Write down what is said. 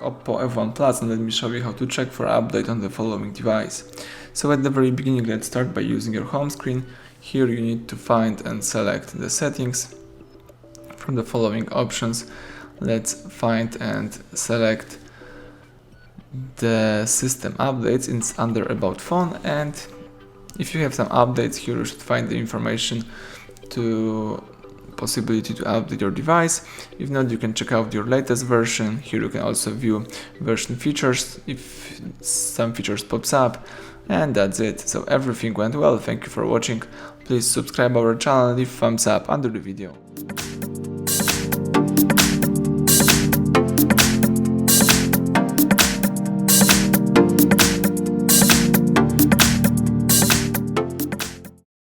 OPPO F1 Plus, and let me show you how to check for update on the following device. So at the very beginning, let's start by using your home screen. Here you need to find and select the settings. From the following options, let's find and select the system updates. It's under about phone, and if you have some updates here, you should find the information to possibility to update your device. If not, you can check out your latest version. Here you can also view version features if some features pops up, and that's it. So everything went well. Thank you for watching. Please subscribe our channel and leave thumbs up under the video.